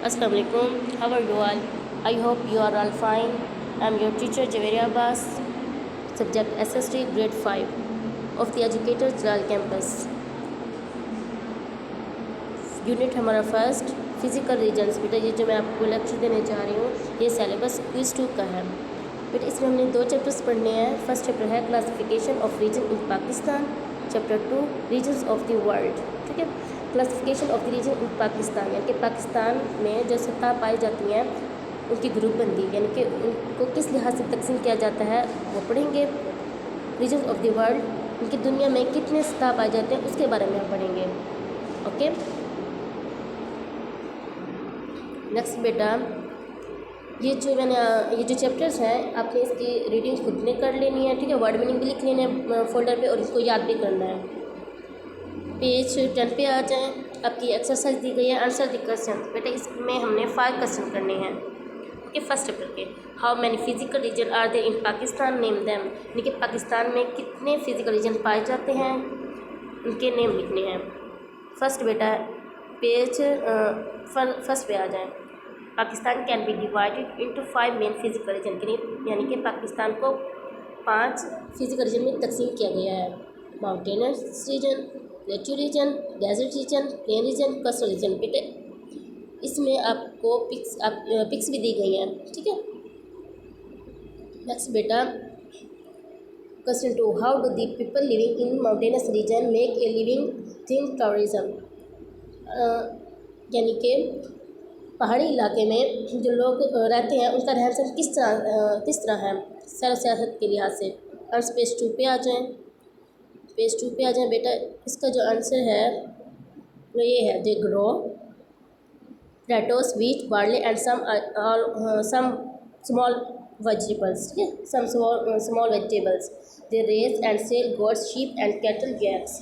Assalamu alaikum. How are you all? I hope you are all fine. I'm your teacher Javeria Abbas. Subject SST Grade 5 of the Educators Jalal Campus. Unit हमारा first physical regions. बेटा ये जो मैं आपको lecture देने जा रही हूँ ये सिलेबस क्विज 2 का है। बेटा इसमें हमने 2 चैप्टर्स पढ़ने हैं। फर्स्ट चैप्टर है classification of region in Pakistan, chapter 2 regions of the world. ठीक है, classification of the region in Pakistan यानी कि पाकिस्तान में जो सतह पाई जाती हैं उनकी ग्रुपबंदी यानी कि उनको किस लिहाज से तकसीम किया जाता है वो पढ़ेंगे। रीजन्स ऑफ द वर्ल्ड उनकी दुनिया में कितने सतह पाए जाते हैं उसके बारे में हम पढ़ेंगे। ओके, नेक्स्ट बेटा ये जो चैप्टर्स हैं आपने इसकी रीडिंग खुद ने कर लेनी है। ठीक है, वर्ड मीनिंग भी लिख लेने हैं फोल्डर पे और इसको याद भी करना है। पेज 10 पे आ जाएं। आपकी एक्सरसाइज दी गई है, आंसर द क्वेश्चन। बेटा इसमें हमने 5 क्वेश्चन करने हैं। ओके, फर्स्ट चैप्टर के how many physical region are there in Pakistan, name them. यानी कि पाकिस्तान में कितने फिजिकल रीजन पाए जाते हैं उनके नेम लिखने हैं। फर्स्ट बेटा पेज फर्स्ट पे आ जाएं। Pakistan can be divided into 5 main physical region यानी कि पाकिस्तान को 5 फिजिकल रीजन में तकसीम किया गया है। Mountainous region, plateau region, desert region, plain region, coastal region. बेटे इसमें आपको पिक्स भी दी गई हैं। ठीक है, नेक्स्ट बेटा question 2 how do the people living in mountainous region make a living thing tourism. यानी कि पहाड़ी इलाके में जो लोग रहते हैं उनका रहन सहन किस तरह है सैर सियासत के लिहाज से। और पेज 2 पे आ जाएं। पेज 2 पे आ जाएं बेटा, इसका जो आंसर है वो ये है they grow potatoes, wheat, barley and some small vegetables. ठीक है, some small vegetables. They raise and sell goats, sheep and cattle gaps.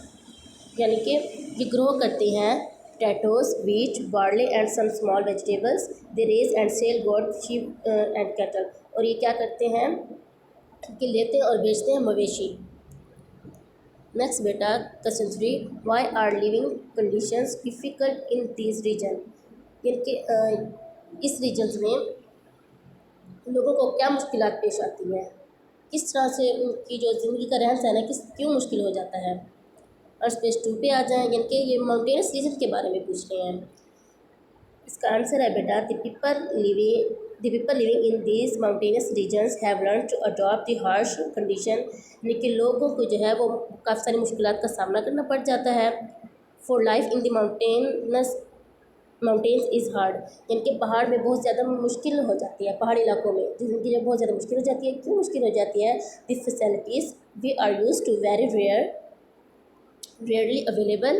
यानी कि ये ग्रो करते हैं potatoes, wheat, barley and some small vegetables. They raise and sell goat, sheep and cattle. और ये क्या करते हैं कि लेते हैं और बेचते हैं मवेशी। नेक्स्ट बेटा question 3 why are living conditions difficult in this region. यानी कि इस रीजन्स में लोगों को क्या मुश्किलात पेश आती हैं, किस तरह से उनकी जो ज़िंदगी का रहन सहन है क्यों मुश्किल हो जाता है। और पेज 2 पे आ जाएं। यानी कि ये माउंटेनस रीजन के बारे में पूछ रहे हैं। इसका आंसर है बेटा the people living in these mountainous regions have learn to adopt the harsh condition. यानी कि लोगों को जो है वो काफ़ी सारी मुश्किलात का सामना करना पड़ जाता है। For life in the mountains is hard. यानी कि पहाड़ में बहुत ज़्यादा मुश्किल हो जाती है। पहाड़ी इलाकों में ज़िंदगी बहुत ज़्यादा मुश्किल हो जाती है। क्यों मुश्किल हो जाती है? The facilities we are use to very rarely available.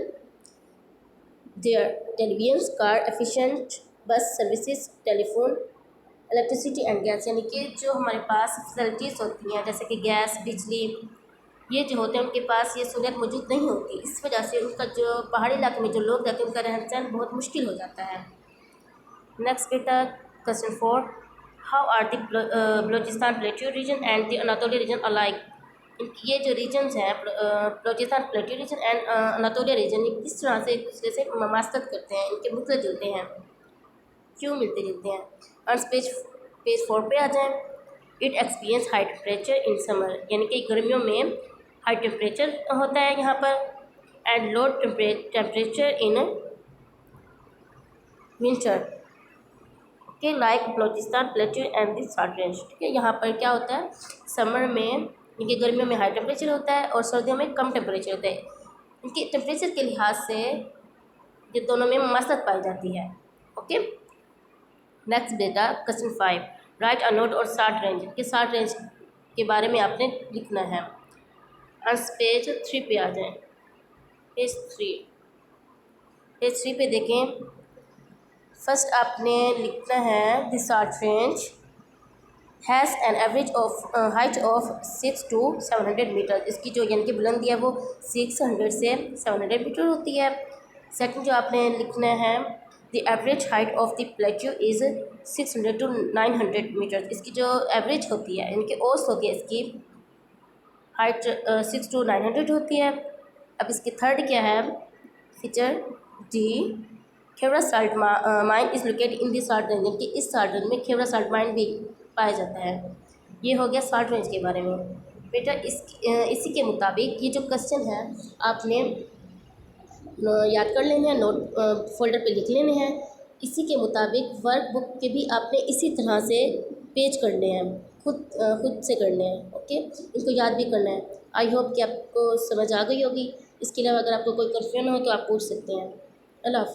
Their televisions, car, efficient bus services, telephone, electricity and gas। यानी कि जो हमारे पास फैसिलिटीज़ होती हैं जैसे कि गैस, बिजली, ये जो होते हैं उनके पास ये सहूलियत मौजूद नहीं होती। इस वजह से उनका जो पहाड़ी इलाके में जो लोग रहते हैं उनका रहन सहन बहुत मुश्किल हो जाता है। नेक्स्ट बेटा question 4 how are the Balochistan plateau region and the Anatolia region alike. ये जो रीजन्स हैं Balochistan plateau region and Anatolia region, ये किस तरह से एक दूसरे से ममासलत करते हैं, इनके मिलते जुलते हैं, क्यों मिलते जुलते हैं। और पेज 4 पे आ जाएं। It experience high temperature in summer. यानी कि गर्मियों में हाई टेम्परेचर होता है यहाँ पर and low temperature in winter. Okay, like Balochistan plateau and the salt range. ठीक है, यहाँ पर क्या होता है समर में इनके गर्मियों में हाई टेम्परेचर होता है और सर्दियों में कम टेम्परेचर होता है। इनके टेम्परेचर के लिहाज से ये दोनों में मसलत पाई जाती है। ओके, नेक्स्ट बेटा क्वेश्चन 5 राइट अ नोट और साल्ट रेंज। के साल्ट रेंज के बारे में आपने लिखना है। पेज 3 पे आ जाएं। पेज 3 पे देखें। फर्स्ट आपने लिखना है the salt range has an average of height of 6 to 700 metre. इसकी जो यानी कि बुलंदी है वो 600 से 700 मीटर होती है। सेकंड जो आपने लिखना है the average height of the plateau is 600 to 900 metre. इसकी जो एवरेज होती है यानी कि औसत होती है इसकी हाइट 6 to 900 होती है। अब इसकी थर्ड क्या है feature the Khewra salt mine is located in the salt range, कि इस साल्ट रेंज में खेवरा साल्ट माइन भी पाया जाता है। ये हो गया साल्ट रेंज के बारे में। बेटा इसी के मुताबिक ये जो क्वेश्चन है आपने याद कर लेने हैं, नोट फोल्डर पे लिख लेने हैं। इसी के मुताबिक वर्कबुक के भी आपने इसी तरह से पेज करने हैं, खुद से करने हैं। ओके, इनको याद भी करना है। आई होप कि आपको समझ आ गई होगी। इसके अलावा अगर आपको कोई क्वेश्चन हो तो आप पूछ सकते हैं। अल्लाह हाफ़िज़।